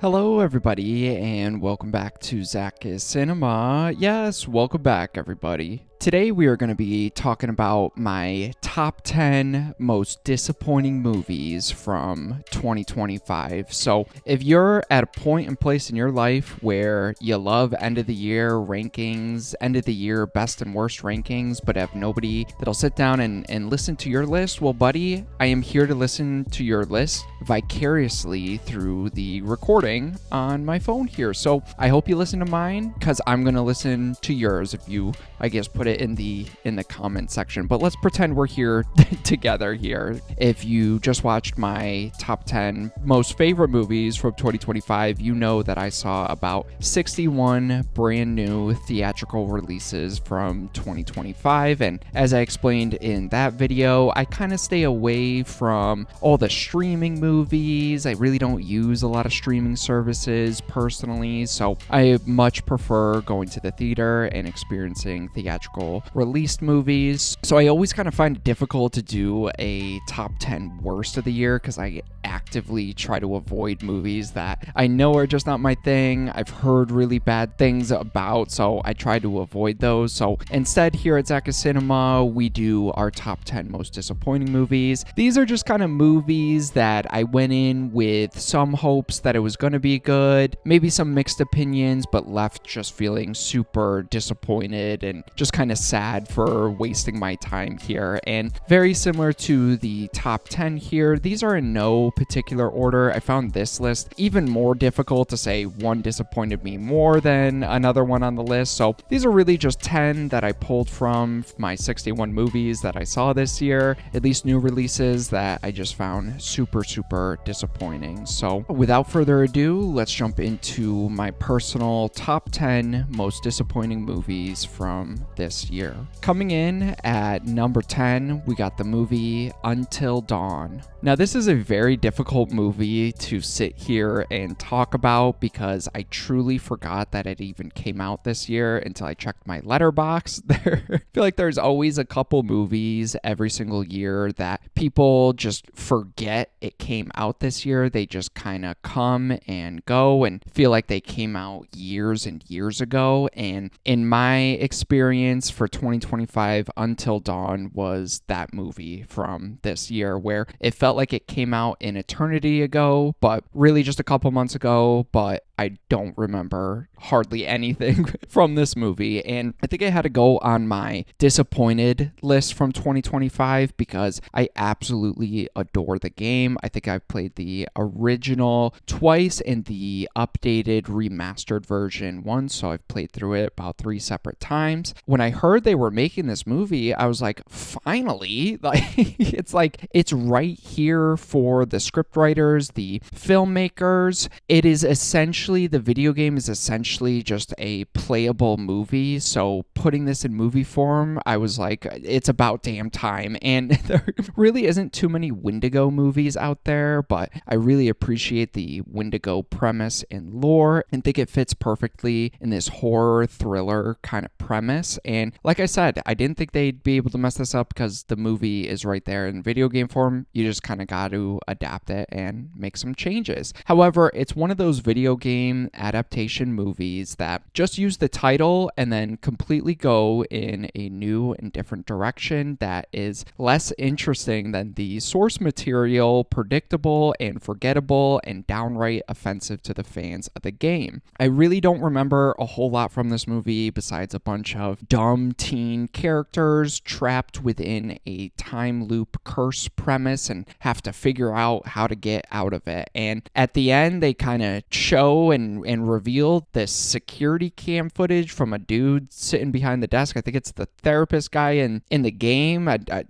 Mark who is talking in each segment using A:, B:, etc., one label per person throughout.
A: Hello, everybody, and welcome back to Zach's Cinema. Yes, welcome back, everybody. Today we are going to be talking about my top 10 most disappointing movies from 2025. So if you're at a point and place in your life where you love end of the year rankings, end of the year best and worst rankings, but have nobody that'll sit down and listen to your list, well, buddy, I am here to listen to your list vicariously through the recording on my phone here. So I hope you listen to mine because I'm going to listen to yours if you, I guess, put it in the comment section. But let's pretend we're here together here. If you just watched my top 10 most favorite movies from 2025, you know that I saw about 61 brand new theatrical releases from 2025. And as I explained in that video, I kind of stay away from all the streaming movies. I really don't use a lot of streaming services personally, so I much prefer going to the theater and experiencing theatrical released movies. So I always kind of find it difficult to do a top 10 worst of the year because I actively try to avoid movies that I know are just not my thing. I've heard really bad things about, so I try to avoid those. So instead, here at Zach's Cinema, we do our top 10 most disappointing movies. These are just kind of movies that I went in with some hopes that it was going to be good, maybe some mixed opinions, but left just feeling super disappointed and just kind of sad for wasting my time here. And very similar to the top 10 here, these are in no particular order. I found this list even more difficult to say one disappointed me more than another one on the list. So these are really just 10 that I pulled from my 61 movies that I saw this year, at least new releases that I just found super disappointing. So without further ado, let's jump into my personal top 10 most disappointing movies from this year. Coming in at number 10, we got the movie Until Dawn. Now, this is a very difficult movie to sit here and talk about because I truly forgot that it even came out this year until I checked my letterbox. I feel like there's always a couple movies every single year that people just forget it came out this year. They just kind of come and go and feel like they came out years and years ago. And in my experience for 2025, Until Dawn was that movie from this year where it felt like it came out an eternity ago, but really just a couple months ago, but I don't remember hardly anything from this movie. And I think I had to go on my disappointed list from 2025 because I absolutely adore the game. I think I've played the original twice and the updated remastered version once, so I've played through it about 3 separate times. When I heard they were making this movie, I was like, finally! It's right here for the scriptwriters, the filmmakers. It is essentially, the video game is essentially just a playable movie, so putting this in movie form, I was like, it's about damn time. And there really isn't too many Wendigo movies out there, but I really appreciate the Wendigo premise and lore and think it fits perfectly in this horror thriller kind of premise. And like I said, I didn't think they'd be able to mess this up because the movie is right there in video game form. You just kind of got to adapt it and make some changes. However, it's one of those video game adaptation movies that just use the title and then completely go in a new and different direction that is less interesting than the source material, predictable and forgettable and downright offensive to the fans of the game. I really don't remember a whole lot from this movie besides a bunch of dumb teen characters trapped within a time loop curse premise and have to figure out how to get out of it. And at the end, they kind of show and reveal this security cam footage from a dude sitting behind the desk. I think it's the therapist guy in the game.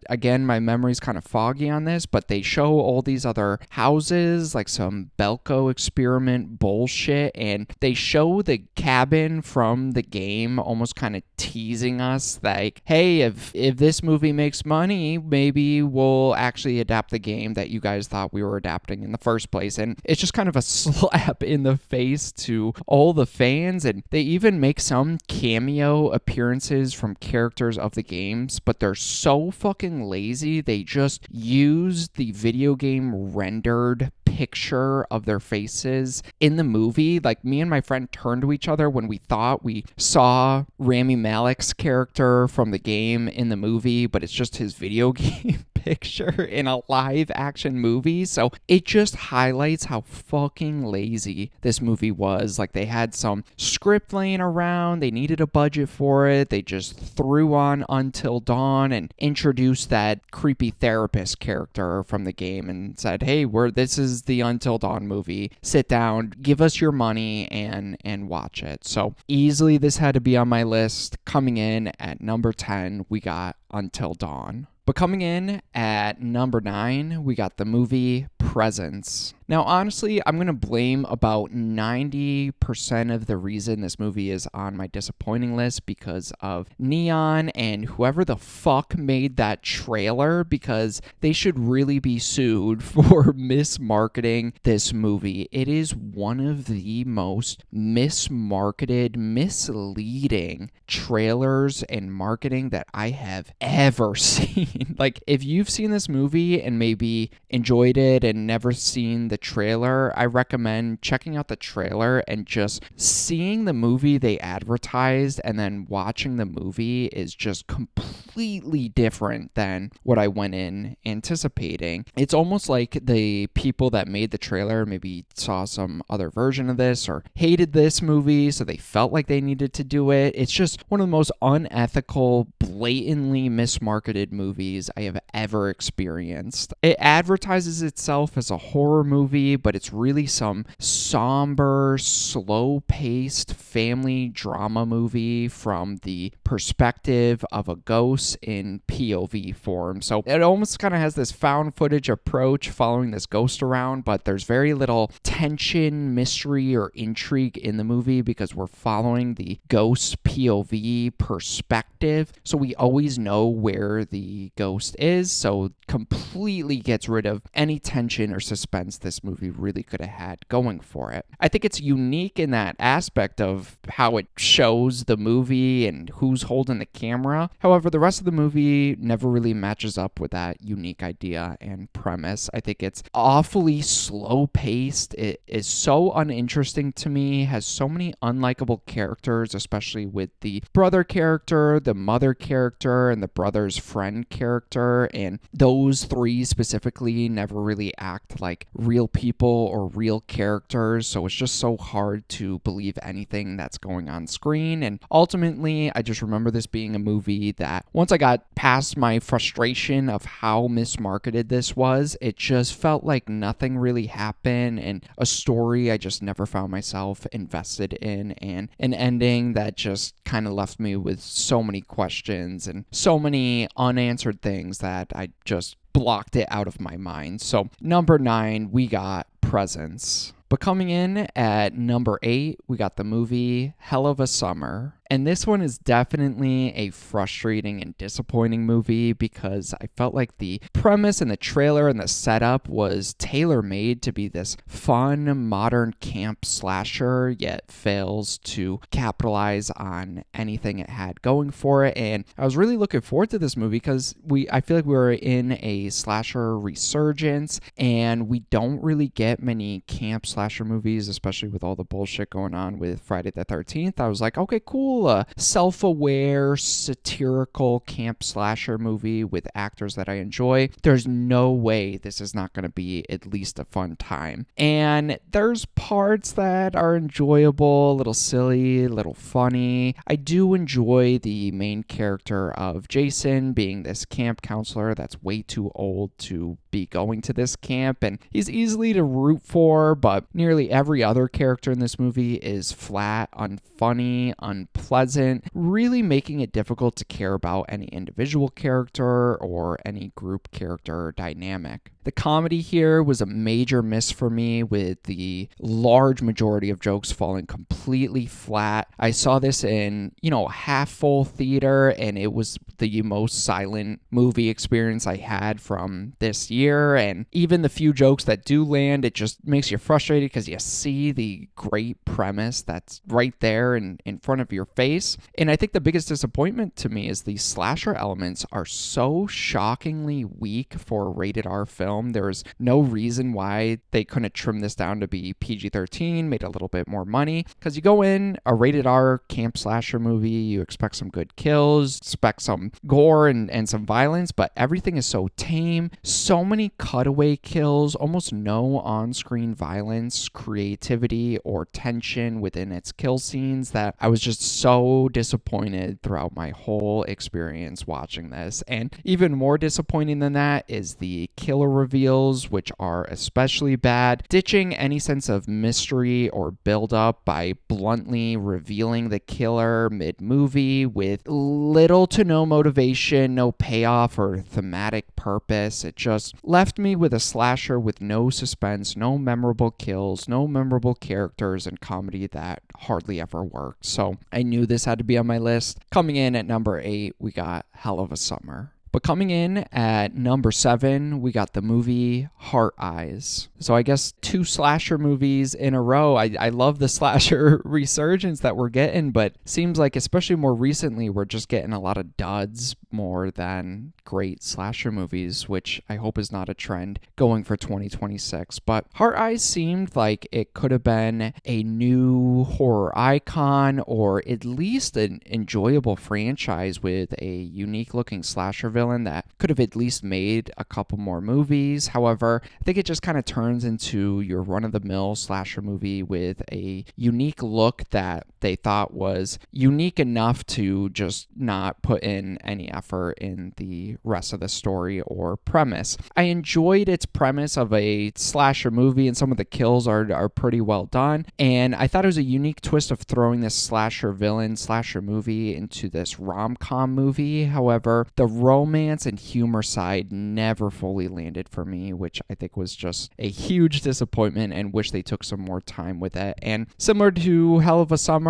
A: Again, my memory's kind of foggy on this, but they show all these other houses, like some Belko experiment bullshit, and they show the cabin from the game almost kind of teasing us like, hey, if this movie makes money, maybe we'll actually adapt the game game that you guys thought we were adapting in the first place. And it's just kind of a slap in the face to all the fans. And they even make some cameo appearances from characters of the games, but they're so fucking lazy. They just use the video game rendered picture of their faces in the movie. Like, me and my friend turned to each other when we thought we saw Rami Malek's character from the game in the movie, but it's just his video game picture in a live action movie. So it just highlights how fucking lazy this movie was. Like, they had some script laying around, they needed a budget for it, they just threw on Until Dawn and introduced that creepy therapist character from the game and said, hey, this is the Until Dawn movie, sit down, give us your money and watch it. So easily this had to be on my list. Coming in at number 10, we got Until Dawn. But coming in at number 9, we got the movie Presence. Now, honestly, I'm going to blame about 90% of the reason this movie is on my disappointing list because of Neon and whoever the fuck made that trailer, because they should really be sued for mismarketing this movie. It is one of the most mismarketed, misleading trailers and marketing that I have ever seen. Like, if you've seen this movie and maybe enjoyed it and never seen the trailer, I recommend checking out the trailer and just seeing the movie they advertised and then watching the movie is just completely different than what I went in anticipating. It's almost like the people that made the trailer maybe saw some other version of this or hated this movie, so they felt like they needed to do it. It's just one of the most unethical, blatantly mismarketed movies I have ever experienced. It advertises itself as a horror movie, but it's really some somber, slow-paced family drama movie from the perspective of a ghost in POV form. So it almost kind of has this found footage approach following this ghost around, but there's very little tension, mystery, or intrigue in the movie because we're following the ghost POV perspective. So we always know where the ghost is, so completely gets rid of any tension or suspense this movie really could have had going for it. I think it's unique in that aspect of how it shows the movie and who's holding the camera. However, the rest of the movie never really matches up with that unique idea and premise. I think it's awfully slow-paced. It is so uninteresting to me, has so many unlikable characters, especially with the brother character, the mother character, and the brother's friend character, and those three specifically never really act like real people or real characters, so it's just so hard to believe anything that's going on screen. And ultimately, I just remember this being a movie that once I got past my frustration of how mismarketed this was, it just felt like nothing really happened and a story I just never found myself invested in, and an ending that just kind of left me with so many questions and so many unanswered things that I just blocked it out of my mind. So number 9, we got Presence. But coming in at number 8, we got the movie Hell of a Summer. And this one is definitely a frustrating and disappointing movie because I felt like the premise and the trailer and the setup was tailor-made to be this fun, modern camp slasher, yet fails to capitalize on anything it had going for it. And I was really looking forward to this movie because I feel like we were in a slasher resurgence, and we don't really get many camp slasher movies, especially with all the bullshit going on with Friday the 13th. I was like, okay, cool. A self-aware, satirical camp slasher movie with actors that I enjoy. There's no way this is not going to be at least a fun time. And there's parts that are enjoyable, a little silly, a little funny. I do enjoy the main character of Jason being this camp counselor that's way too old to be going to this camp, and he's easily to root for, but nearly every other character in this movie is flat, unfunny, unpleasant, really making it difficult to care about any individual character or any group character dynamic. The comedy here was a major miss for me, with the large majority of jokes falling completely flat. I saw this in, half full theater, and it was the most silent movie experience I had from this year. And even the few jokes that do land, it just makes you frustrated because you see the great premise that's right there in front of your face. And I think the biggest disappointment to me is the slasher elements are so shockingly weak for a rated R film. There's no reason why they couldn't trim this down to be PG-13, made a little bit more money. Because you go in a rated R camp slasher movie, you expect some good kills, expect some gore and some violence, but everything is so tame. So many cutaway kills, almost no on-screen violence, creativity, or tension within its kill scenes, that I was just so disappointed throughout my whole experience watching this. And even more disappointing than that is the killer reveals, which are especially bad, ditching any sense of mystery or build-up by bluntly revealing the killer mid-movie with little to no motivation, no payoff, or thematic purpose. It just left me with a slasher with no suspense, no memorable kills, no memorable characters, and comedy that hardly ever worked. So I knew this had to be on my list. Coming in at number 8, we got Hell of a Summer. But coming in at number 7, we got the movie Heart Eyes. So I guess 2 slasher movies in a row. I love the slasher resurgence that we're getting, but seems like especially more recently we're just getting a lot of duds more than great slasher movies, which I hope is not a trend going for 2026. But Heart Eyes seemed like it could have been a new horror icon, or at least an enjoyable franchise with a unique looking slasher villain that could have at least made a couple more movies. However, I think it just kind of turns into your run-of-the-mill slasher movie with a unique look that they thought was unique enough to just not put in any effort in the rest of the story or premise. I enjoyed its premise of a slasher movie, and some of the kills are pretty well done, and I thought it was a unique twist of throwing this slasher villain, slasher movie into this rom-com movie. However, the romance and humor side never fully landed for me, which I think was just a huge disappointment, and wish they took some more time with it. And similar to Hell of a Summer,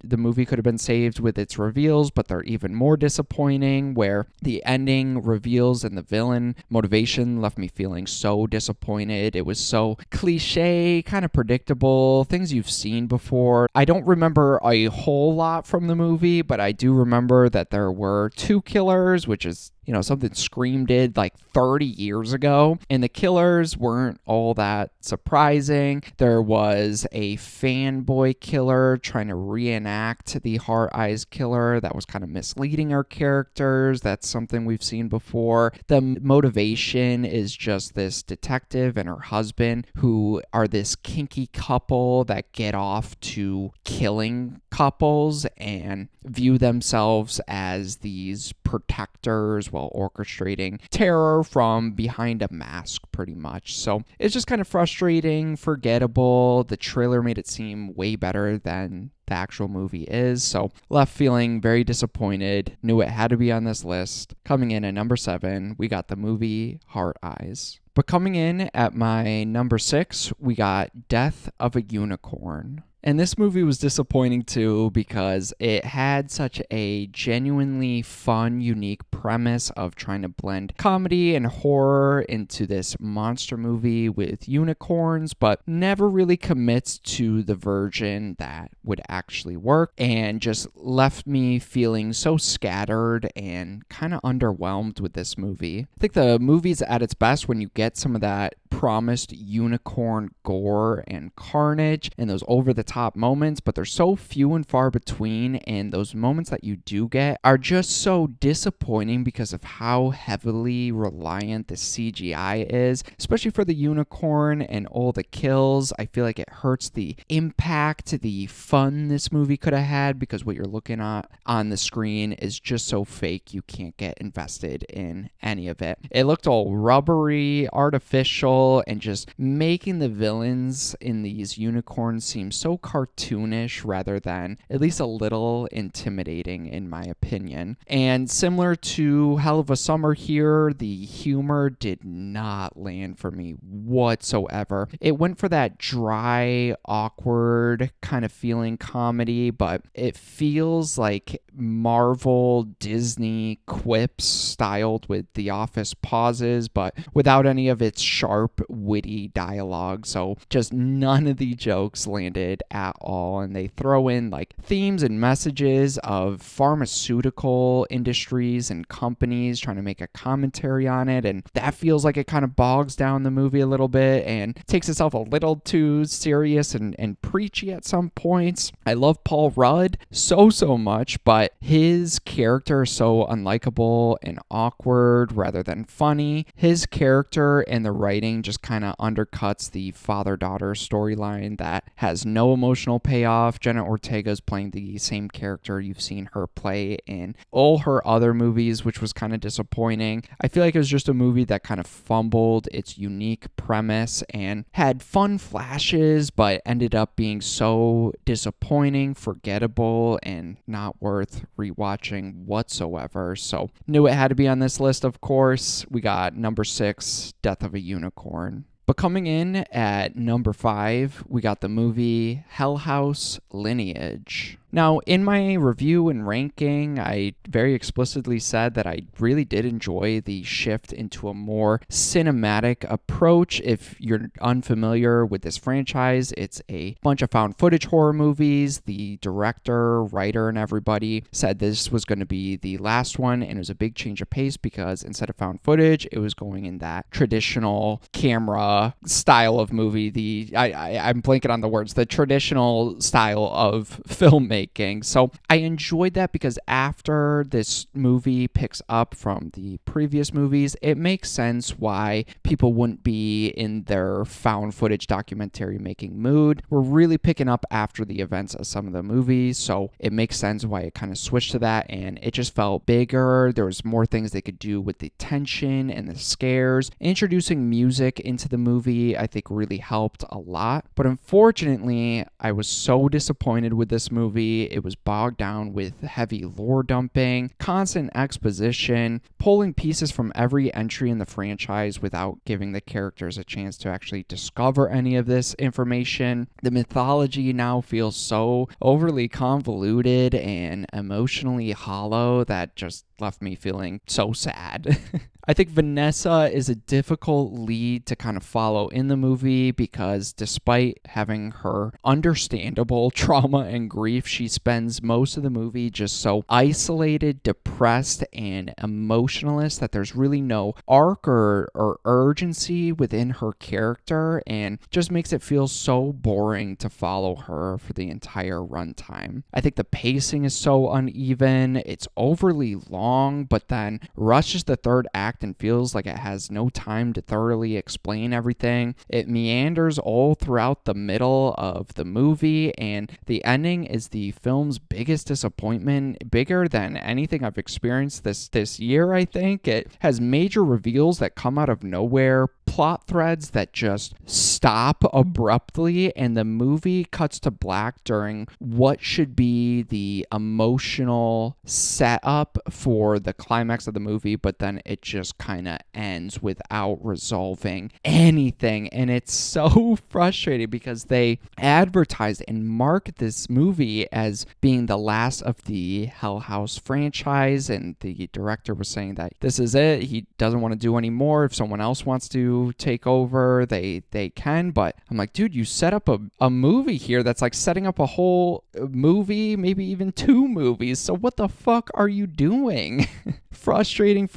A: the movie could have been saved with its reveals, but they're even more disappointing, where the ending reveals and the villain motivation left me feeling so disappointed. It was so cliche, kind of predictable, things you've seen before. I don't remember a whole lot from the movie, but I do remember that there were 2 killers, which is something Scream did like 30 years ago, and the killers weren't all that surprising. There was a fanboy killer trying to reenact the Heart Eyes killer that was kind of misleading our characters. That's something we've seen before. The motivation is just this detective and her husband, who are this kinky couple that get off to killing couples and view themselves as these protectors while orchestrating terror from behind a mask, pretty much. So it's just kind of frustrating, forgettable. The trailer made it seem way better than the actual movie is, so left feeling very disappointed. Knew it had to be on this list. Coming in at number 7, we got the movie Heart Eyes. But coming in at my number 6, we got Death of a Unicorn. And this movie was disappointing too, because it had such a genuinely fun, unique premise of trying to blend comedy and horror into this monster movie with unicorns, but never really commits to the version that would actually work, and just left me feeling so scattered and kind of underwhelmed with this movie. I think the movie's at its best when you get some of that promised unicorn gore and carnage and those over-the-top moments, but they're so few and far between, and those moments that you do get are just so disappointing because of how heavily reliant the CGI is, especially for the unicorn and all the kills. I feel like it hurts the impact, the fun this movie could have had, because what you're looking at on the screen is just so fake you can't get invested in any of it. It looked all rubbery, artificial, real and just making the villains in these unicorns seem so cartoonish rather than at least a little intimidating, in my opinion. And similar to Hell of a Summer here, the humor did not land for me whatsoever. It went for that dry, awkward kind of feeling comedy, but it feels like Marvel Disney quips styled with The Office pauses, but without any of its sharp, witty dialogue. So just none of the jokes landed at all. And they throw in like themes and messages of pharmaceutical industries and companies trying to make a commentary on it. And that feels like it kind of bogs down the movie a little bit and takes itself a little too serious and preachy at some points. I love Paul Rudd so much, but his character is so unlikable and awkward rather than funny. His character and the writing just kind of undercuts the father-daughter storyline that has no emotional payoff. Jenna Ortega's playing the same character you've seen her play in all her other movies, which was kind of disappointing. I feel like it was just a movie that kind of fumbled its unique premise and had fun flashes, but ended up being so disappointing, forgettable, and not worth rewatching whatsoever. So knew it had to be on this list, of course. We got number 6, Death of a Unicorn. But coming in at number 5, we got the movie Hell House Lineage. Now, in my review and ranking, I very explicitly said that I really did enjoy the shift into a more cinematic approach. If you're unfamiliar with this franchise, it's a bunch of found footage horror movies. The director, writer, and everybody said this was going to be the last one, and it was a big change of pace because instead of found footage, it was going in that traditional camera style of movie. I'm blanking on the words, the traditional style of filmmaking. So I enjoyed that because after this movie picks up from the previous movies, it makes sense why people wouldn't be in their found footage documentary making mood. We're really picking up after the events of some of the movies, so it makes sense why it kind of switched to that, and it just felt bigger. There was more things they could do with the tension and the scares. Introducing music into the movie, I think, really helped a lot. But unfortunately, I was so disappointed with this movie. It was bogged down with heavy lore dumping, constant exposition, pulling pieces from every entry in the franchise without giving the characters a chance to actually discover any of this information. The mythology now feels so overly convoluted and emotionally hollow that just left me feeling so sad. I think Vanessa is a difficult lead to kind of follow in the movie because despite having her understandable trauma and grief, she spends most of the movie just so isolated, depressed, and emotionless that there's really no arc or urgency within her character, and just makes it feel so boring to follow her for the entire runtime. I think the pacing is so uneven, it's overly long, but then rushes the third act and feels like it has no time to thoroughly explain everything. It meanders all throughout the middle of the movie, and the ending is the film's biggest disappointment, bigger than anything I've experienced this year, I think. It has major reveals that come out of nowhere, plot threads that just stop abruptly, and the movie cuts to black during what should be the emotional setup for the climax of the movie, but then it just kind of ends without resolving anything. And it's so frustrating because they advertised and market this movie as being the last of the Hell House franchise, and the director was saying that this is it. He doesn't want to do any more. If someone else wants to take over, they can. But I'm like, dude, you set up a movie here that's like setting up a whole movie, maybe even 2 movies. So what the fuck are you doing? Frustrating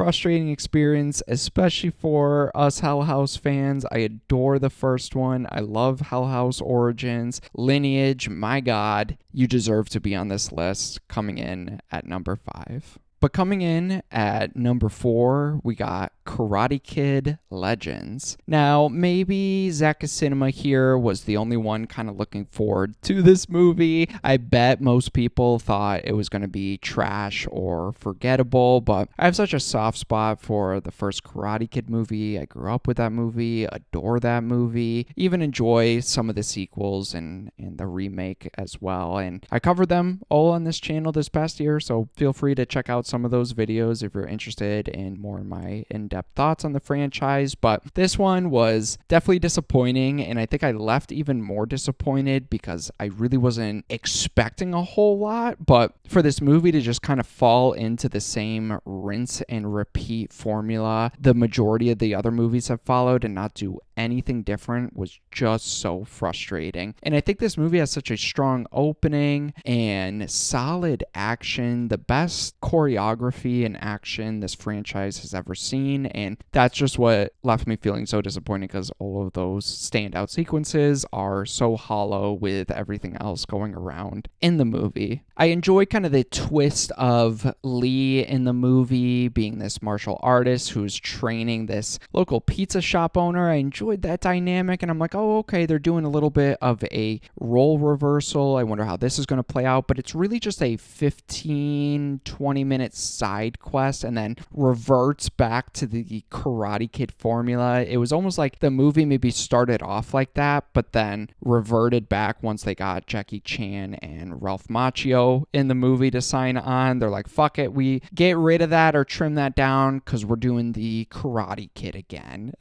A: experience, especially for us Hell House fans. I adore the first one. I love Hell House Origins. Lineage, my God, you deserve to be on this list, coming in at number 5. But coming in at number 4, we got Karate Kid Legends. Now, maybe Zach Cinema here was the only one kind of looking forward to this movie. I bet most people thought it was going to be trash or forgettable, but I have such a soft spot for the first Karate Kid movie. I grew up with that movie, adore that movie, even enjoy some of the sequels and the remake as well. And I covered them all on this channel this past year, so feel free to check out some of those videos if you're interested in more of my in-depth thoughts on the franchise. But this one was definitely disappointing, and I think I left even more disappointed because I really wasn't expecting a whole lot. But for this movie to just kind of fall into the same rinse and repeat formula the majority of the other movies have followed and not do anything different was just so frustrating. And I think this movie has such a strong opening and solid action, the best choreography and action this franchise has ever seen, and that's just what left me feeling so disappointed because all of those standout sequences are so hollow with everything else going around in the movie. I enjoy kind of the twist of Lee in the movie being this martial artist who's training this local pizza shop owner. I enjoyed that dynamic, and I'm like, oh, okay, they're doing a little bit of a role reversal. I wonder how this is going to play out, but it's really just a 15-20 minute side quest and then reverts back to the Karate Kid formula. It was almost like the movie maybe started off like that, but then reverted back once they got Jackie Chan and Ralph Macchio in the movie to sign on. They're like, fuck it, we get rid of that or trim that down because we're doing the Karate Kid again.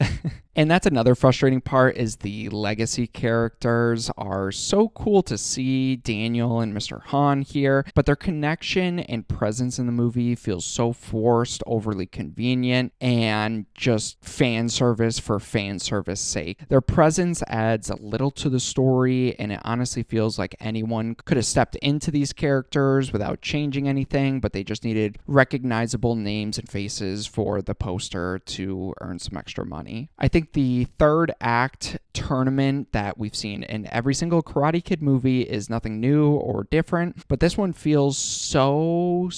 A: And that's another frustrating part is the legacy characters are so cool to see Daniel and Mr. Han here, but their connection and presence in the movie feels so forced, overly convenient, and just fan service for fan service sake. Their presence adds a little to the story, and it honestly feels like anyone could have stepped into these characters without changing anything, but they just needed recognizable names and faces for the poster to earn some extra money. I think the third act tournament that we've seen in every single Karate Kid movie is nothing new or different, but this one feels so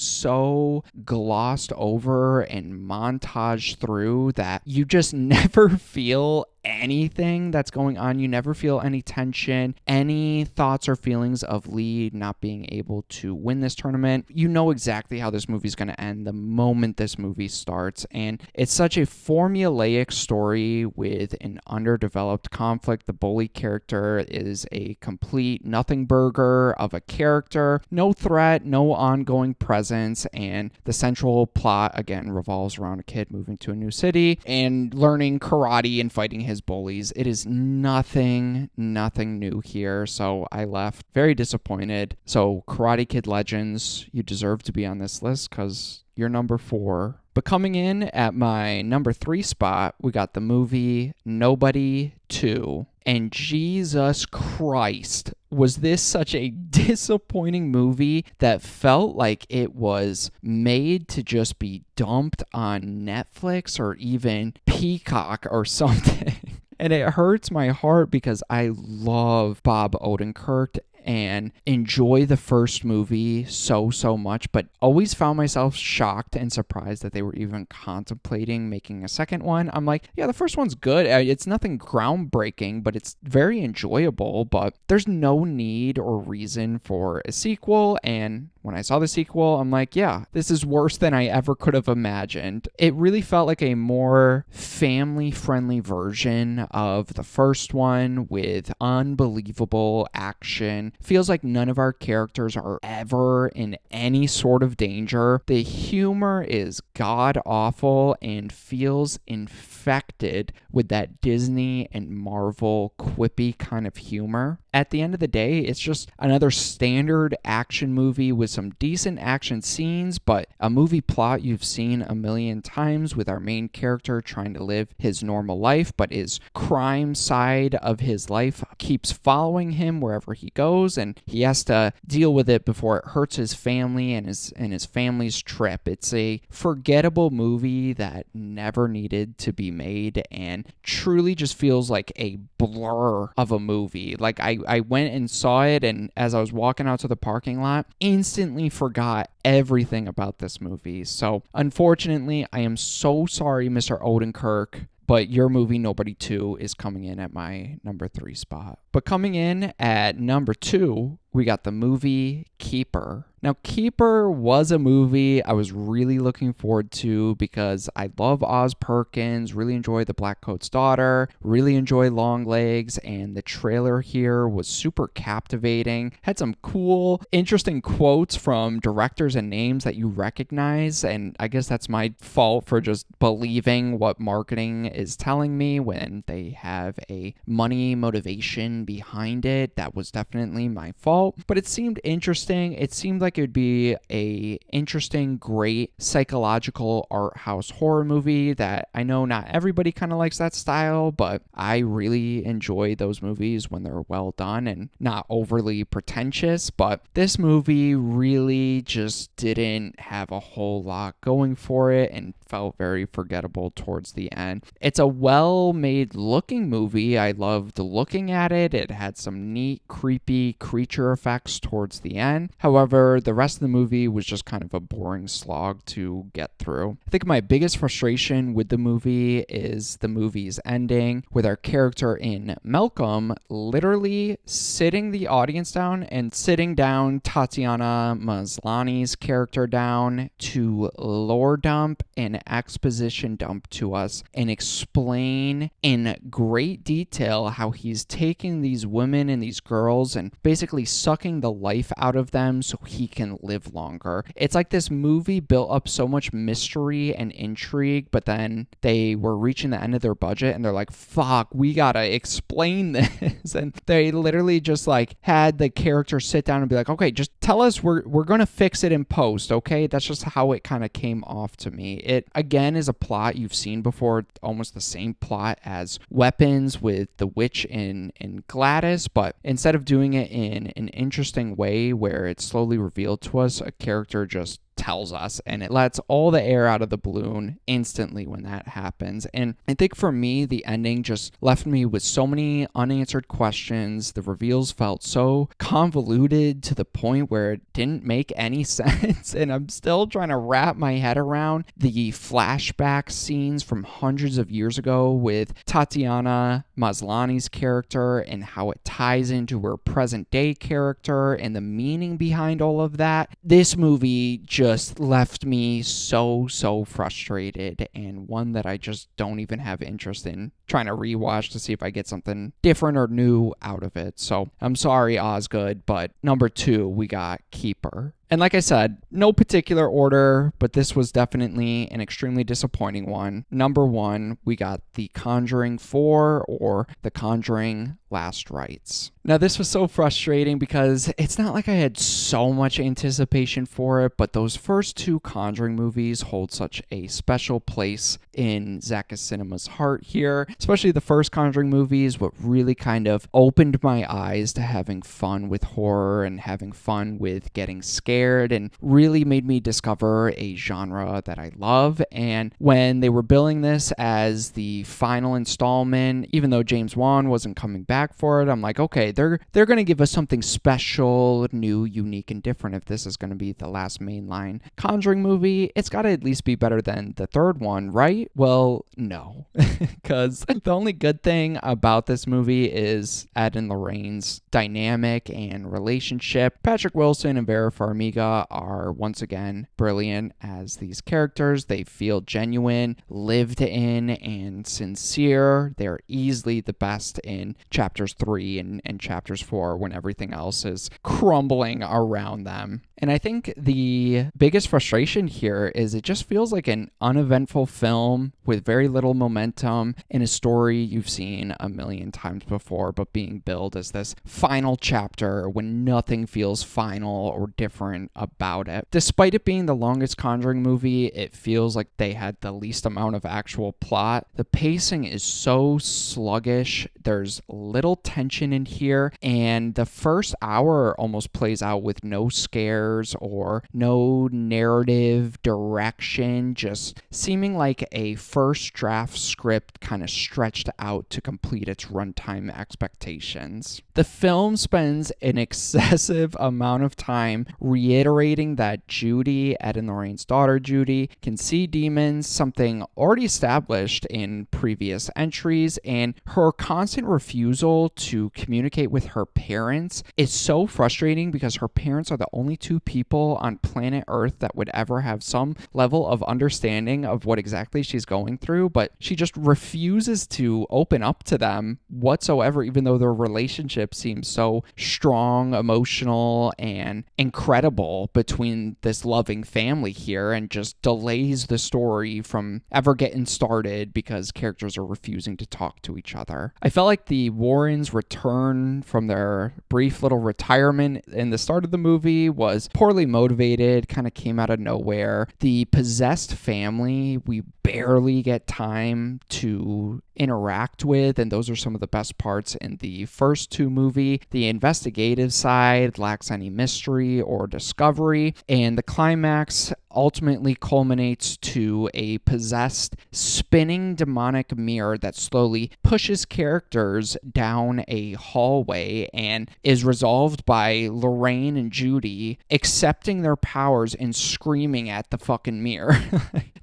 A: glossed over and montaged through that you just never feel anything that's going on. You never feel any tension, any thoughts or feelings of Lee not being able to win this tournament. You know exactly how this movie's going to end the moment this movie starts, and it's such a formulaic story with an underdeveloped conflict. The bully character is a complete nothing burger of a character, no threat, no ongoing presence, and the central plot again revolves around a kid moving to a new city and learning karate and fighting his bullies. It is nothing new here, so I left very disappointed. So Karate Kid Legends, you deserve to be on this list because you're number 4. But coming in at my number 3 spot, we got the movie Nobody 2. And Jesus Christ, was this such a disappointing movie that felt like it was made to just be dumped on Netflix or even Peacock or something. And it hurts my heart because I love Bob Odenkirk and enjoy the first movie so much, but always found myself shocked and surprised that they were even contemplating making a second one. I'm like, yeah, the first one's good. It's nothing groundbreaking, but it's very enjoyable, but there's no need or reason for a sequel. And when I saw the sequel, I'm like, yeah, this is worse than I ever could have imagined. It really felt like a more family-friendly version of the first one with unbelievable action. Feels like none of our characters are ever in any sort of danger. The humor is god-awful and feels infected with that Disney and Marvel quippy kind of humor. At the end of the day, it's just another standard action movie with some decent action scenes, but a movie plot you've seen a million times with our main character trying to live his normal life, but his crime side of his life keeps following him wherever he goes, and he has to deal with it before it hurts his family and his family's trip. It's a forgettable movie that never needed to be made and truly just feels like a blur of a movie. Like I went and saw it, and as I was walking out to the parking lot, instantly instantly forgot everything about this movie. So unfortunately, I am so sorry, Mr. Odenkirk, but your movie Nobody 2 is coming in at my number 3 spot. But coming in at number 2, we got the movie Keeper. Now, Keeper was a movie I was really looking forward to because I love Oz Perkins, really enjoy The Black Coat's Daughter, really enjoy Longlegs, and the trailer here was super captivating. Had some cool, interesting quotes from directors and names that you recognize, and I guess that's my fault for just believing what marketing is telling me when they have a money motivation behind it. That was definitely my fault, but it seemed interesting. It seemed like it would be a interesting, great psychological art house horror movie that I know not everybody kind of likes that style, but I really enjoy those movies when they're well done and not overly pretentious. But this movie really just didn't have a whole lot going for it and felt very forgettable towards the end. It's a well-made looking movie. I loved looking at it. It had some neat, creepy creature effects towards the end. However, the rest of the movie was just kind of a boring slog to get through. I think my biggest frustration with the movie is the movie's ending, with our character in Malcolm literally sitting the audience down and sitting down Tatiana Maslany's character down to lore dump and exposition dump to us and explain in great detail how he's taking these women and these girls and basically sucking the life out of them so he can live longer. It's like this movie built up so much mystery and intrigue, but then they were reaching the end of their budget and they're like, fuck, we gotta explain this. And they literally just like had the character sit down and be like, okay, just tell us, we're gonna fix it in post, okay? That's just how it kind of came off to me. It again is a plot you've seen before, almost the same plot as Weapons with the witch in Gladys, but instead of doing it in an interesting way where it's slowly revealed to us, a character just tells us, and it lets all the air out of the balloon instantly when that happens. And I think for me, the ending just left me with so many unanswered questions. The reveals felt so convoluted to the point where it didn't make any sense, and I'm still trying to wrap my head around the flashback scenes from hundreds of years ago with Tatiana Maslany's character and how it ties into her present day character and the meaning behind all of that. This movie just left me so frustrated, and one that I just don't even have interest in trying to rewatch to see if I get something different or new out of it. So I'm sorry, Osgood, but number 2, we got Keeper. And like I said, no particular order, but this was definitely an extremely disappointing one. Number 1, we got The Conjuring 4, or The Conjuring Last Rites. Now, this was so frustrating because it's not like I had so much anticipation for it, but those first 2 Conjuring movies hold such a special place in Zacchaeus Cinema's heart here. Especially the first Conjuring movie is what really kind of opened my eyes to having fun with horror and having fun with getting scared, and really made me discover a genre that I love. And when they were billing this as the final installment, even though James Wan wasn't coming back for it, I'm like, okay, they're going to give us something special, new, unique, and different. If this is going to be the last mainline Conjuring movie, it's got to at least be better than the third one, right? Well, no, because the only good thing about this movie is Ed and Lorraine's dynamic and relationship. Patrick Wilson and Vera Farmiga are once again brilliant as these characters. They feel genuine, lived in, and sincere. They're easily the best in chapters 3 and chapters 4 when everything else is crumbling around them. And I think the biggest frustration here is it just feels like an uneventful film with very little momentum in a story you've seen a million times before, but being billed as this final chapter when nothing feels final or different about it. Despite it being the longest Conjuring movie, it feels like they had the least amount of actual plot. The pacing is so sluggish. There's little tension in here, and the first hour almost plays out with no scares characters or no narrative direction, just seeming like a first draft script kind of stretched out to complete its runtime expectations. The film spends an excessive amount of time reiterating that Judy, Ed and Lorraine's daughter Judy, can see demons, something already established in previous entries, and her constant refusal to communicate with her parents is so frustrating because her parents are the only two people on planet Earth that would ever have some level of understanding of what exactly she's going through, but she just refuses to open up to them whatsoever, even though their relationship seems so strong, emotional, and incredible between this loving family here, and just delays the story from ever getting started because characters are refusing to talk to each other. I felt like the Warrens' return from their brief little retirement in the start of the movie was poorly motivated, kind of came out of nowhere. The possessed family, we barely get time to interact with, and those are some of the best parts in the first two movies. The investigative side lacks any mystery or discovery, and the climax ultimately culminates to a possessed, spinning demonic mirror that slowly pushes characters down a hallway and is resolved by Lorraine and Judy accepting their powers and screaming at the fucking mirror.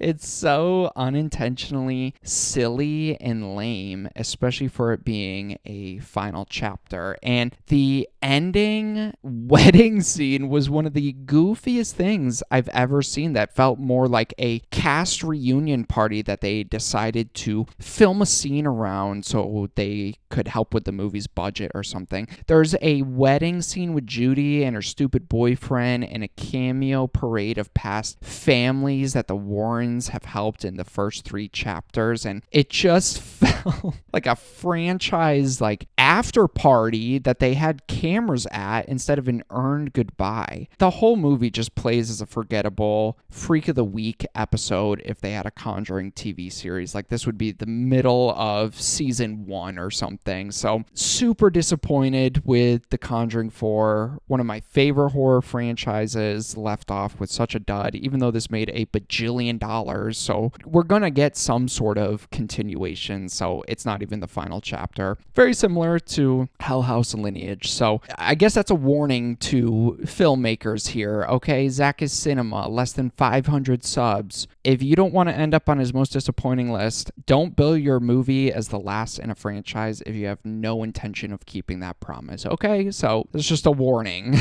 A: It's so unintentionally silly and lame, especially for it being a final chapter. And the ending wedding scene was one of the goofiest things I've ever seen that felt more like a cast reunion party that they decided to film a scene around so they could help with the movie's budget or something. There's a wedding scene with Judy and her stupid boyfriend and a cameo parade of past families that the Warrens have helped in the first three chapters, and it just felt like a franchise like after party that they had cameras at instead of an earned goodbye. The whole movie just plays as a forgettable freak of the week episode. If they had a Conjuring TV series, like this would be the middle of season 1 or something. So super disappointed with The Conjuring 4, one of my favorite horror franchises, left off with such a dud, even though this made a bajillion dollars. So we're gonna get some sort of continuation, so it's not even the final chapter. Very similar to Hell House and Lineage. So I guess that's a warning to filmmakers here, okay? Zach is Cinema, less than 500 subs. If you don't want to end up on his most disappointing list, don't bill your movie as the last in a franchise if you have no intention of keeping that promise, okay? So it's just a warning.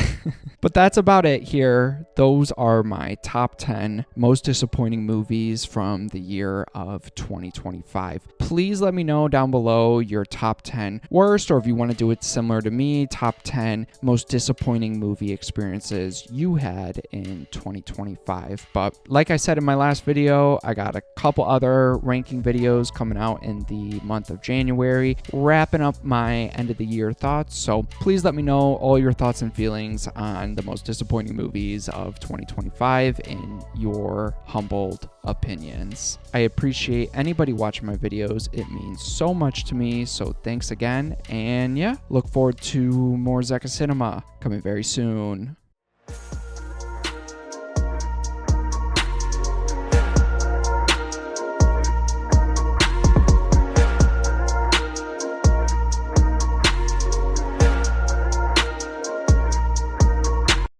A: But that's about it here. Those are my top 10 most disappointing movies from the year of 2025. Please let me know down below your top 10 worst, or if you want to do it similar to me, top 10 most disappointing movie experiences you had in 2025. But like I said in my last video, I got a couple other ranking videos coming out in the month of January, wrapping up my end of the year thoughts. So please let me know all your thoughts and feelings on the most disappointing movies of 2025 in your humbled opinions. I appreciate anybody watching my videos. It means so much to me. So thanks again. And yeah, look forward to more Zach Cinema coming very soon.